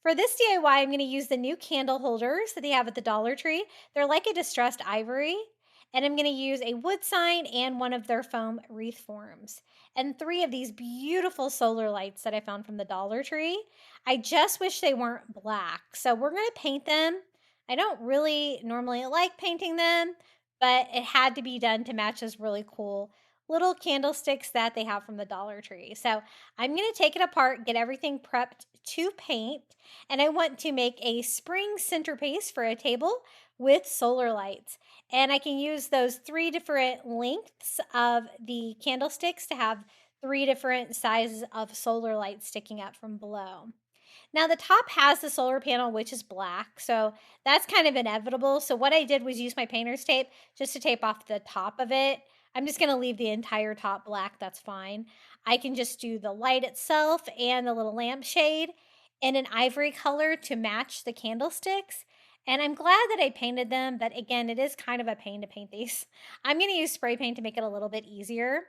For this DIY, I'm going to use the new candle holders that they have at the Dollar Tree. They're like a distressed ivory. And I'm going to use a wood sign and one of their foam wreath forms. And 3 of these beautiful solar lights that I found from the Dollar Tree. I just wish they weren't black. So we're going to paint them. I don't really normally like painting them, but it had to be done to match those really cool little candlesticks that they have from the Dollar Tree. So I'm going to take it apart, get everything prepped to paint, and I want to make a spring centerpiece for a table with solar lights. And I can use those 3 different lengths of the candlesticks to have 3 different sizes of solar lights sticking up from below. Now the top has the solar panel, which is black, so that's kind of inevitable. So what I did was use my painter's tape just to tape off the top of it. I'm just going to leave the entire top black. That's fine. I can just do the light itself and the little lampshade in an ivory color to match the candlesticks. And I'm glad that I painted them, but again, it is kind of a pain to paint these. I'm going to use spray paint to make it a little bit easier.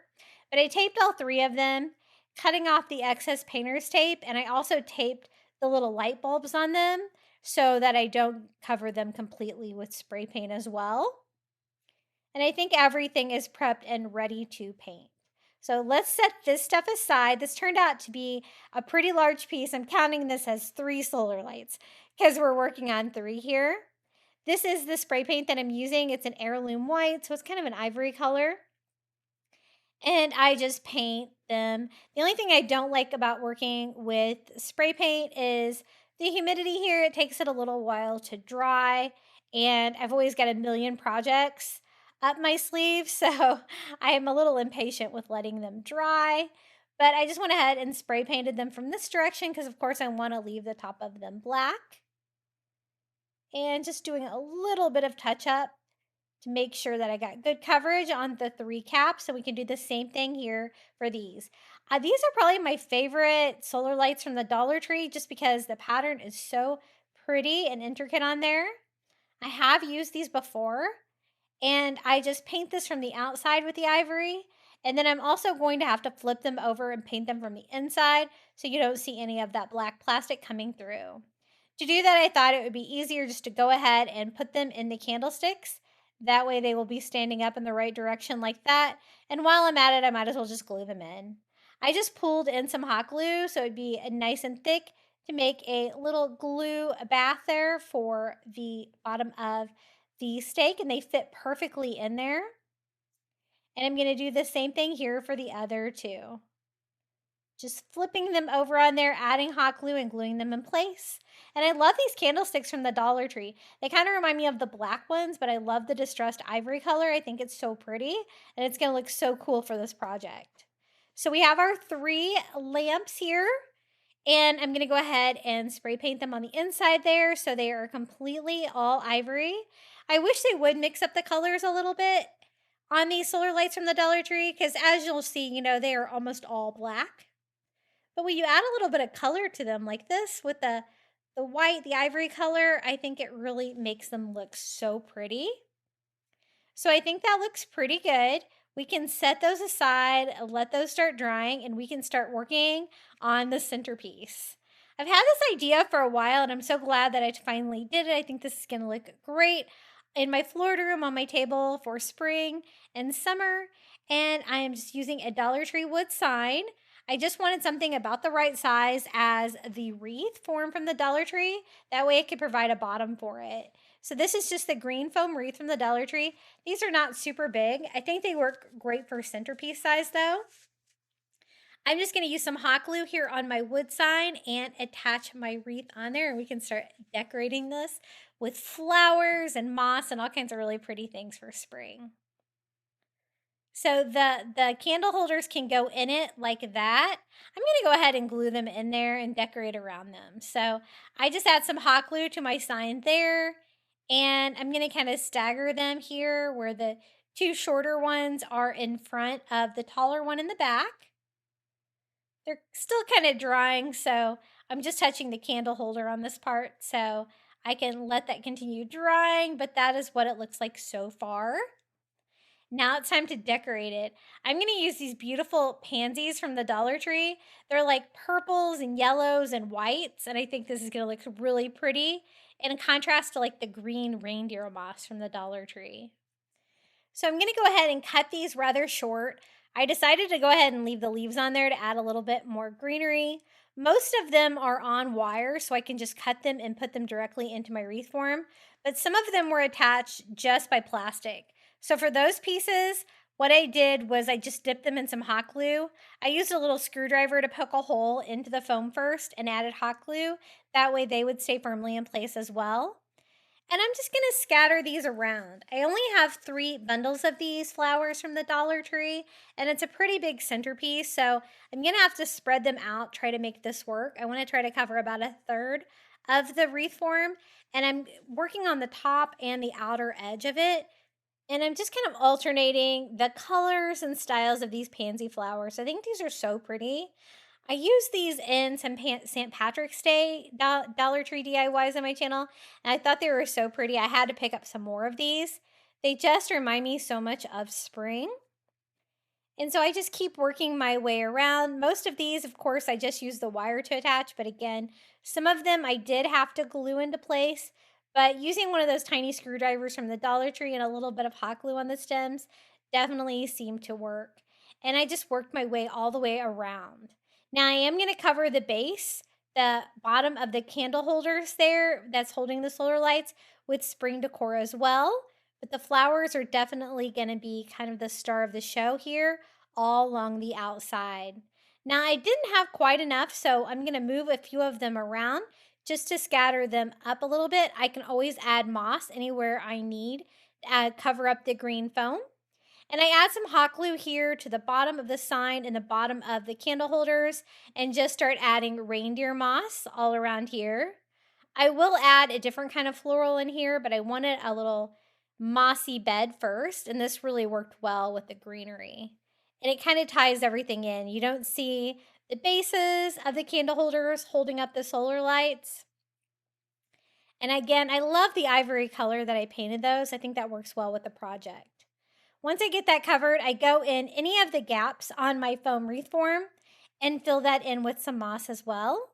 But I taped all 3 of them, cutting off the excess painter's tape, and I also taped the little light bulbs on them so that I don't cover them completely with spray paint as well. And I think everything is prepped and ready to paint. So let's set this stuff aside. This turned out to be a pretty large piece. I'm counting this as 3 solar lights because we're working on 3 here. This is the spray paint that I'm using. It's an heirloom white, so it's kind of an ivory color. And I just paint them. The only thing I don't like about working with spray paint is the humidity here. It takes it a little while to dry, and I've always got a million projects up my sleeve, so I am a little impatient with letting them dry. But I just went ahead and spray painted them from this direction because, of course, I want to leave the top of them black. And just doing a little bit of touch up to make sure that I got good coverage on the 3 caps, so we can do the same thing here for these. These are probably my favorite solar lights from the Dollar Tree just because the pattern is so pretty and intricate on there. I have used these before, and I just paint this from the outside with the ivory, and then I'm also going to have to flip them over and paint them from the inside so you don't see any of that black plastic coming through. To do that, I thought it would be easier just to go ahead and put them in the candlesticks. That way they will be standing up in the right direction like that. And while I'm at it, I might as well just glue them in. I just pulled in some hot glue so it'd be nice and thick to make a little glue bath there for the bottom of the stake, and they fit perfectly in there. And I'm going to do the same thing here for the other 2. Just flipping them over on there, adding hot glue and gluing them in place. And I love these candlesticks from the Dollar Tree. They kind of remind me of the black ones, but I love the distressed ivory color. I think it's so pretty, and it's going to look so cool for this project. So we have our 3 lamps here, and I'm going to go ahead and spray paint them on the inside there so they are completely all ivory. I wish they would mix up the colors a little bit on these solar lights from the Dollar Tree because, as you'll see, they are almost all black. But when you add a little bit of color to them like this with the white, the ivory color, I think it really makes them look so pretty. So I think that looks pretty good. We can set those aside, let those start drying, and we can start working on the centerpiece. I've had this idea for a while, and I'm so glad that I finally did it. I think this is going to look great in my floor room on my table for spring and summer. And I am just using a Dollar Tree wood sign. I just wanted something about the right size as the wreath form from the Dollar Tree. That way it could provide a bottom for it. So this is just the green foam wreath from the Dollar Tree. These are not super big. I think they work great for centerpiece size though. I'm just going to use some hot glue here on my wood sign and attach my wreath on there, and we can start decorating this with flowers and moss and all kinds of really pretty things for spring. So the candle holders can go in it like that. I'm going to go ahead and glue them in there and decorate around them. So I just add some hot glue to my sign there, and I'm going to kind of stagger them here where the 2 shorter ones are in front of the taller one in the back. They're still kind of drying, so I'm just touching the candle holder on this part so I can let that continue drying, but that is what it looks like so far. Now it's time to decorate it. I'm going to use these beautiful pansies from the Dollar Tree. They're like purples and yellows and whites, and I think this is going to look really pretty in contrast to like the green reindeer moss from the Dollar Tree. So I'm going to go ahead and cut these rather short. I decided to go ahead and leave the leaves on there to add a little bit more greenery. Most of them are on wire, so I can just cut them and put them directly into my wreath form. But some of them were attached just by plastic. So for those pieces, what I did was I just dipped them in some hot glue. I used a little screwdriver to poke a hole into the foam first and added hot glue. That way they would stay firmly in place as well. And I'm just going to scatter these around. I only have 3 bundles of these flowers from the Dollar Tree, and it's a pretty big centerpiece, so I'm going to have to spread them out, try to make this work. I want to try to cover about a third of the wreath form, and I'm working on the top and the outer edge of it. And I'm just kind of alternating the colors and styles of these pansy flowers. I think these are so pretty. I use these in some St. Patrick's Day Dollar Tree DIYs on my channel, and I thought they were so pretty. I had to pick up some more of these. They just remind me so much of spring. And so I just keep working my way around. Most of these, of course, I just use the wire to attach, but again, some of them I did have to glue into place, but using one of those tiny screwdrivers from the Dollar Tree and a little bit of hot glue on the stems definitely seemed to work. And I just worked my way all the way around. Now I am going to cover the base, the bottom of the candle holders there that's holding the solar lights, with spring decor as well. But the flowers are definitely going to be kind of the star of the show here, all along the outside. Now I didn't have quite enough, so I'm going to move a few of them around just to scatter them up a little bit. I can always add moss anywhere I need to cover up the green foam. And I add some hot glue here to the bottom of the sign and the bottom of the candle holders, and just start adding reindeer moss all around here. I will add a different kind of floral in here, but I wanted a little mossy bed first, and this really worked well with the greenery. And it kind of ties everything in. You don't see the bases of the candle holders holding up the solar lights. And again, I love the ivory color that I painted those. I think that works well with the project. Once I get that covered, I go in any of the gaps on my foam wreath form and fill that in with some moss as well.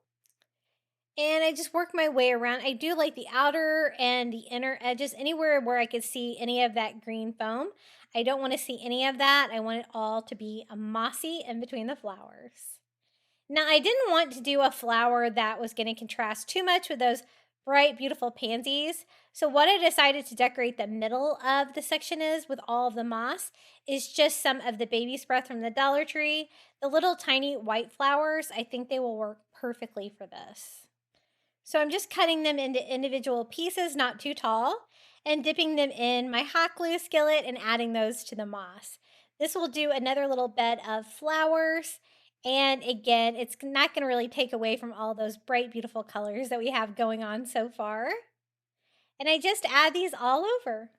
And I just work my way around. I do like the outer and the inner edges, anywhere where I could see any of that green foam. I don't want to see any of that. I want it all to be mossy in between the flowers. Now, I didn't want to do a flower that was going to contrast too much with those bright, beautiful pansies. So what I decided to decorate the middle of the section is with all of the moss is just some of the baby's breath from the Dollar Tree. The little tiny white flowers, I think they will work perfectly for this. So I'm just cutting them into individual pieces, not too tall, and dipping them in my hot glue skillet and adding those to the moss. This will do another little bed of flowers. And again, it's not going to really take away from all those bright, beautiful colors that we have going on so far. And I just add these all over.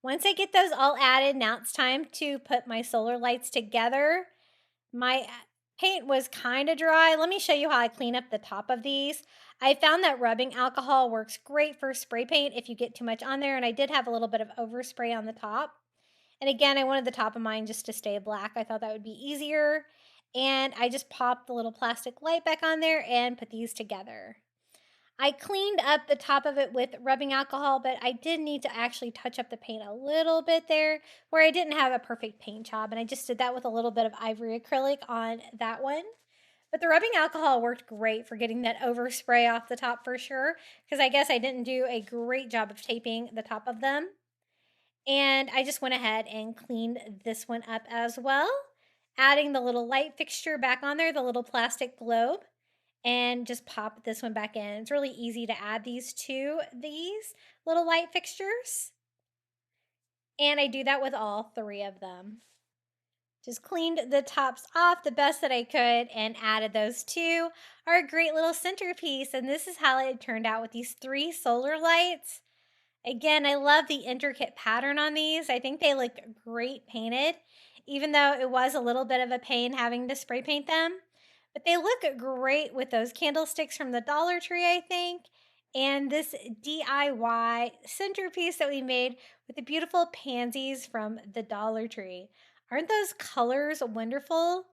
Once I get those all added, now it's time to put my solar lights together. My paint was kind of dry. Let me show you how I clean up the top of these. I found that rubbing alcohol works great for spray paint if you get too much on there, and I did have a little bit of overspray on the top. And again, I wanted the top of mine just to stay black. I thought that would be easier. And I just popped the little plastic light back on there and put these together. I cleaned up the top of it with rubbing alcohol, but I did need to actually touch up the paint a little bit there where I didn't have a perfect paint job. And I just did that with a little bit of ivory acrylic on that one. But the rubbing alcohol worked great for getting that overspray off the top for sure, because I guess I didn't do a great job of taping the top of them. And I just went ahead and cleaned this one up as well, adding the little light fixture back on there, the little plastic globe, and just pop this one back in. It's really easy to add these to these little light fixtures. And I do that with all 3 of them. Just cleaned the tops off the best that I could and added those to our great little centerpiece. And this is how it turned out with these 3 solar lights. Again, I love the intricate pattern on these. I think they look great painted, even though it was a little bit of a pain having to spray paint them. But they look great with those candlesticks from the Dollar Tree, I think. and this DIY centerpiece that we made with the beautiful pansies from the Dollar Tree. Aren't those colors wonderful?